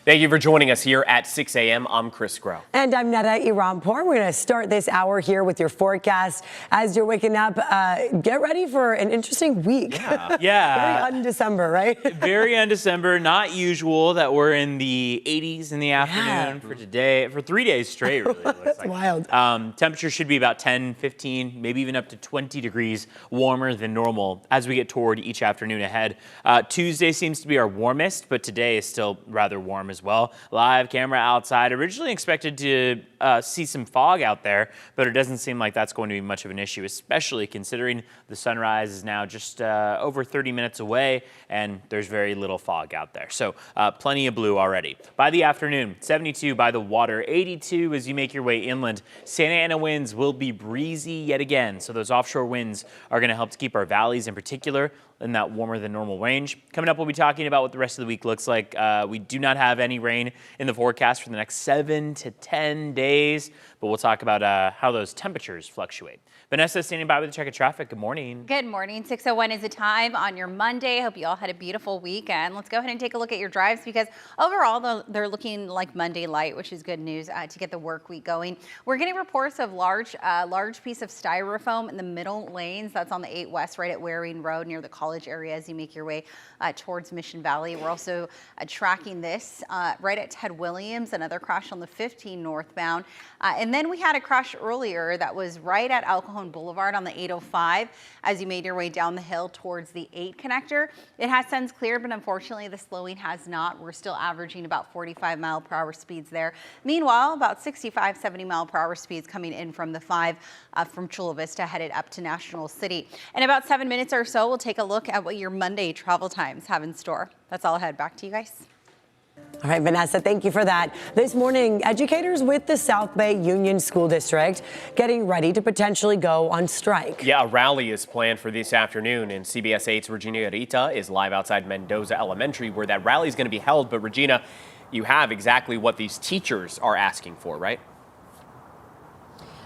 Thank you for joining us here at 6 a.m. I'm Chris Groh. And I'm Nada Irampur. We're going to start this hour here with your forecast. As you're waking up, get ready for an interesting week. Yeah. Very un-December, right? Very un-December. Not usual that we're in the 80s in the afternoon for today, for 3 days straight, really. It looks That's like. wild. Temperature should be about 10, 15, maybe even up to 20 degrees warmer than normal as we get toward each afternoon ahead. Tuesday seems to be our warmest, but today is still rather warm as well. Live camera outside. Originally expected to see some fog out there, but it doesn't seem like that's going to be much of an issue, especially considering the sunrise is now just over 30 minutes away and there's very little fog out there. So plenty of blue already. By the afternoon, 72 by the water, 82 as you make your way inland. Santa Ana winds will be breezy yet again. So those offshore winds are going to help to keep our valleys in particular in that warmer than normal range. Coming up, we'll be talking about what the rest of the week looks like. We do not have any rain in the forecast for the next 7 to 10 days, but we'll talk about how those temperatures fluctuate. Vanessa standing by with a check of traffic. Good morning. Good morning. 6:01 is the time on your Monday. Hope you all had a beautiful weekend. Let's go ahead and take a look at your drives because overall they're looking like Monday light, which is good news to get the work week going. We're getting reports of large piece of styrofoam in the middle lanes. That's on the 8 West right at Waring Road near the college area as you make your way towards Mission Valley. We're also tracking this right at Ted Williams, another crash on the 15 northbound. And then we had a crash earlier that was right at Alcohol Boulevard on the 805 as you made your way down the hill towards the 8 connector. It has since cleared, but unfortunately the slowing has not. We're still averaging about 45 mile per hour speeds there. Meanwhile, about 65, 70 mile per hour speeds coming in from the 5 from Chula Vista headed up to National City. In about 7 minutes or so, we'll take a look at what your Monday travel times have in store. That's all ahead. Back to you guys. All right, Vanessa, thank you for that. This morning, educators with the South Bay Union School District getting ready to potentially go on strike. Yeah, a rally is planned for this afternoon, and CBS 8's Regina Rita is live outside Mendoza Elementary where that rally is going to be held. But Regina, you have exactly what these teachers are asking for, right?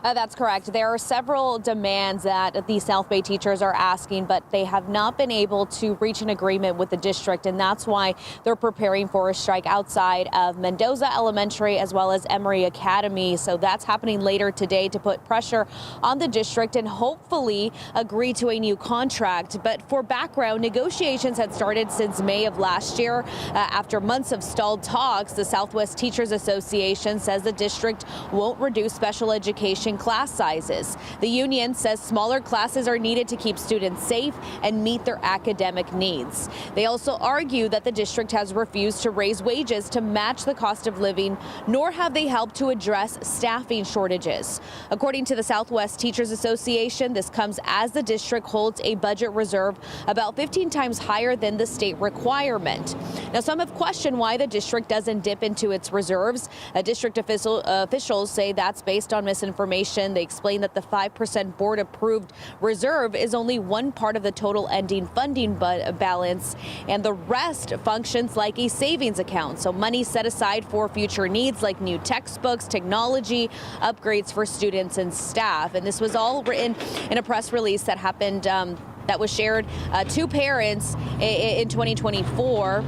That's correct. There are several demands that the South Bay teachers are asking, but they have not been able to reach an agreement with the district, and that's why they're preparing for a strike outside of Mendoza Elementary as well as Emory Academy. So that's happening later today to put pressure on the district and hopefully agree to a new contract. But for background, negotiations had started since May of last year. After months of stalled talks, the Southwest Teachers Association says the district won't reduce special education class sizes. The union says smaller classes are needed to keep students safe and meet their academic needs. They also argue that the district has refused to raise wages to match the cost of living, nor have they helped to address staffing shortages. According to the Southwest Teachers Association, this comes as the district holds a budget reserve about 15 times higher than the state requirement. Now, some have questioned why the district doesn't dip into its reserves. District officials say that's based on misinformation. They explain that the 5% board-approved reserve is only one part of the total ending funding balance, and the rest functions like a savings account. So money set aside for future needs like new textbooks, technology, upgrades for students and staff. And this was all written in a press release that happened, that was shared to parents in 2024.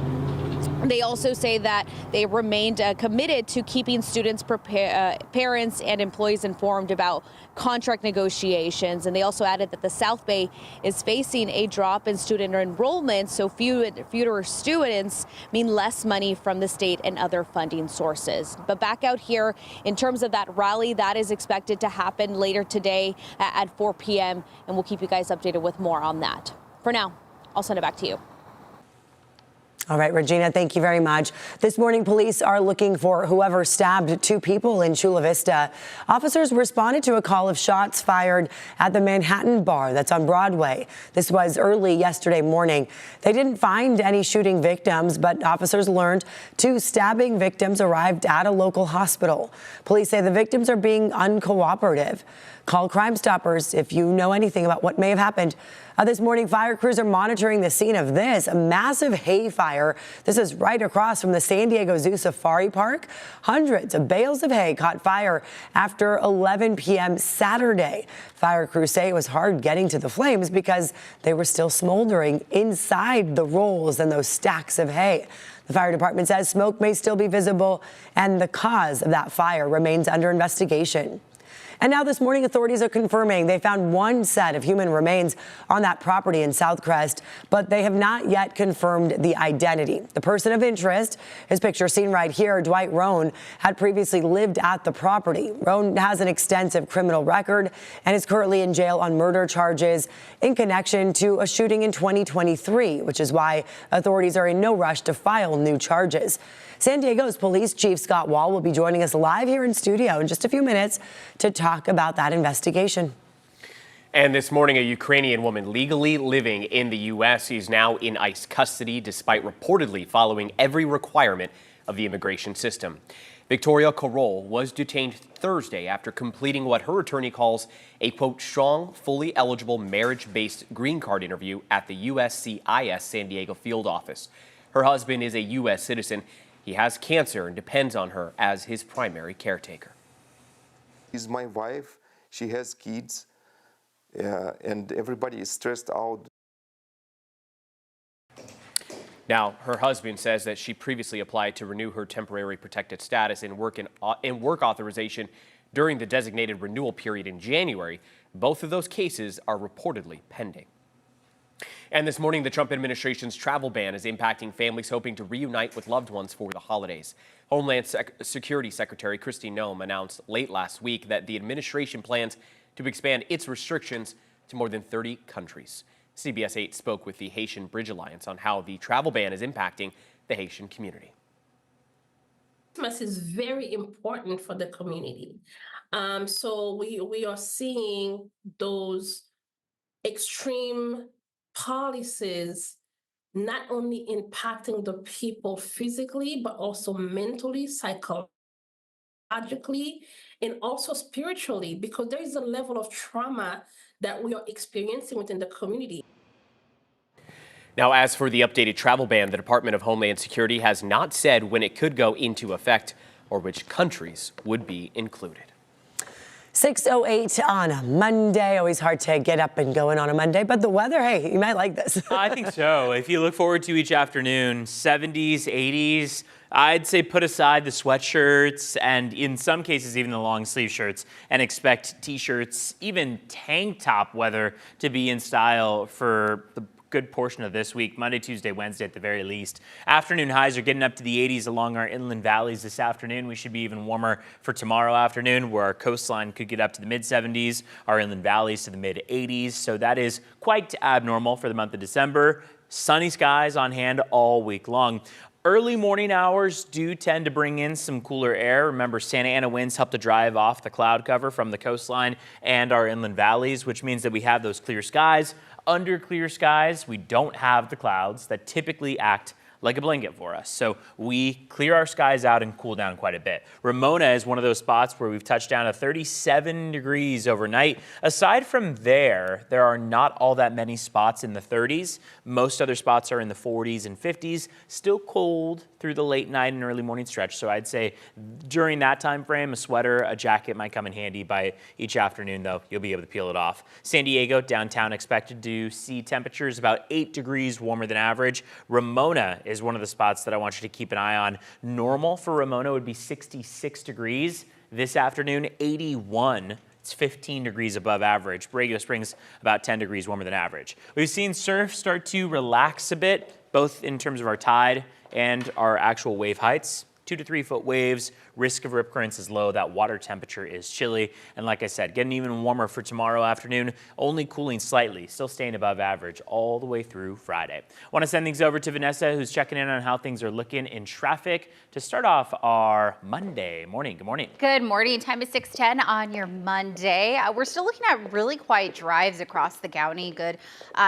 They also say that they remained committed to keeping students, parents and employees informed about contract negotiations. And they also added that the South Bay is facing a drop in student enrollment, so fewer students mean less money from the state and other funding sources. But back out here, in terms of that rally, that is expected to happen later today at 4 p.m. And we'll keep you guys updated with more on that. For now, I'll send it back to you. All right, Regina, thank you very much. This morning, police are looking for whoever stabbed 2 people in Chula Vista. Officers responded to a call of shots fired at the Manhattan Bar that's on Broadway. This was early yesterday morning. They didn't find any shooting victims, but officers learned 2 stabbing victims arrived at a local hospital. Police say the victims are being uncooperative. Call Crime Stoppers if you know anything about what may have happened. This morning, fire crews are monitoring the scene of this, a massive hay fire. This is right across from the San Diego Zoo Safari Park. Hundreds of bales of hay caught fire after 11 p.m. Saturday. Fire crews say it was hard getting to the flames because they were still smoldering inside the rolls and those stacks of hay. The fire department says smoke may still be visible and the cause of that fire remains under investigation. And now this morning, authorities are confirming they found one set of human remains on that property in South Crest, but they have not yet confirmed the identity. The person of interest, his picture seen right here, Dwight Rohn, had previously lived at the property. Rohn has an extensive criminal record and is currently in jail on murder charges in connection to a shooting in 2023, which is why authorities are in no rush to file new charges. San Diego's Police Chief Scott Wall will be joining us live here in studio in just a few minutes to talk about that investigation. And this morning, a Ukrainian woman legally living in the U.S. is now in ICE custody despite reportedly following every requirement of the immigration system. Victoria Korol was detained Thursday after completing what her attorney calls a, quote, strong, fully eligible marriage-based green card interview at the USCIS San Diego field office. Her husband is a U.S. citizen. He has cancer and depends on her as his primary caretaker. She's my wife, she has kids, and everybody is stressed out. Now, her husband says that she previously applied to renew her temporary protected status and work authorization during the designated renewal period in January. Both of those cases are reportedly pending. And this morning, the Trump administration's travel ban is impacting families hoping to reunite with loved ones for the holidays. Homeland Security Secretary Kristi Noem announced late last week that the administration plans to expand its restrictions to more than 30 countries. CBS 8 spoke with the Haitian Bridge Alliance on how the travel ban is impacting the Haitian community. Christmas is very important for the community. So we are seeing those extreme policies not only impacting the people physically, but also mentally, psychologically, and also spiritually, because there is a level of trauma that we are experiencing within the community. Now, as for the updated travel ban, the Department of Homeland Security has not said when it could go into effect or which countries would be included. 6:08 on a Monday. Always hard to get up and going on a Monday, but the weather, hey, you might like this. I think so. If you look forward to each afternoon, 70s, 80s, I'd say put aside the sweatshirts and in some cases even the long sleeve shirts and expect t-shirts, even tank top weather to be in style for the good portion of this week, Monday, Tuesday, Wednesday at the very least. Afternoon highs are getting up to the 80s along our inland valleys this afternoon. We should be even warmer for tomorrow afternoon, where our coastline could get up to the mid 70s, our inland valleys to the mid 80s. So that is quite abnormal for the month of December. Sunny skies on hand all week long. Early morning hours do tend to bring in some cooler air. Remember, Santa Ana winds help to drive off the cloud cover from the coastline and our inland valleys, which means that we have those clear skies. Under clear skies, we don't have the clouds that typically act like a blanket for us. So we clear our skies out and cool down quite a bit. Ramona is one of those spots where we've touched down to 37 degrees overnight. Aside from there are not all that many spots in the 30s. Most other spots are in the 40s and 50s. Still cold through the late night and early morning stretch. So I'd say during that time frame, a sweater, a jacket might come in handy. By each afternoon, though, you'll be able to peel it off. San Diego, downtown, expected to see temperatures about 8 degrees warmer than average. Ramona is one of the spots that I want you to keep an eye on. Normal for Ramona would be 66 degrees. This afternoon, 81. It's 15 degrees above average. Borrego Springs, about 10 degrees warmer than average. We've seen surf start to relax a bit, both in terms of our tide and our actual wave heights. 2 to 3 foot waves, risk of rip currents is low, that water temperature is chilly, and like I said, getting even warmer for tomorrow afternoon, only cooling slightly, still staying above average all the way through Friday. Want to send things over to Vanessa, who's checking in on how things are looking in traffic to start off our Monday morning. Good morning. Good morning. Time is 6:10 on your Monday. We're still looking at really quiet drives across the county. Good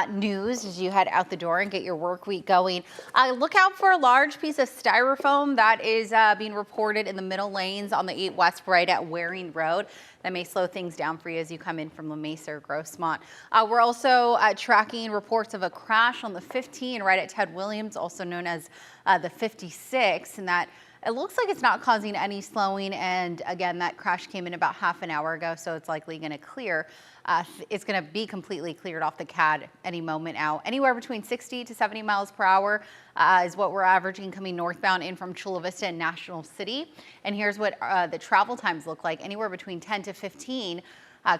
news as you head out the door and get your work week going. Look out for a large piece of styrofoam that is is being reported in the middle lanes on the 8 West right at Waring Road. That may slow things down for you as you come in from La Mesa or Grossmont. We're also tracking reports of a crash on the 15 right at Ted Williams, also known as the 56, and that it looks like it's not causing any slowing. And again, that crash came in about half an hour ago, so it's likely going to clear. It's going to be completely cleared off the CAD any moment now. Anywhere between 60 to 70 miles per hour is what we're averaging coming northbound in from Chula Vista and National City. And here's what the travel times look like: anywhere between 10 to 15.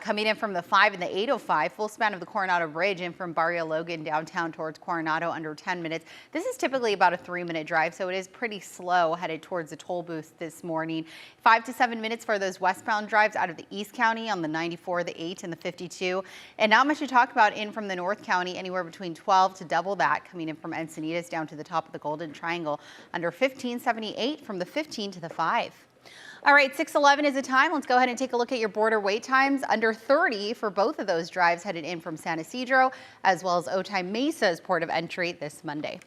Coming in from the 5 and the 805, full span of the Coronado Bridge in from Barrio Logan downtown towards Coronado, under 10 minutes. This is typically about a 3-minute drive, so it is pretty slow headed towards the toll booth this morning. 5 to 7 minutes for those westbound drives out of the East County on the 94, the 8, and the 52. And not much to talk about in from the North County, anywhere between 12 to double that, coming in from Encinitas down to the top of the Golden Triangle, under 1578 from the 15 to the 5. All right, 6:11 is the time. Let's go ahead and take a look at your border wait times. Under 30 for both of those drives headed in from San Ysidro, as well as Otay Mesa's port of entry this Monday.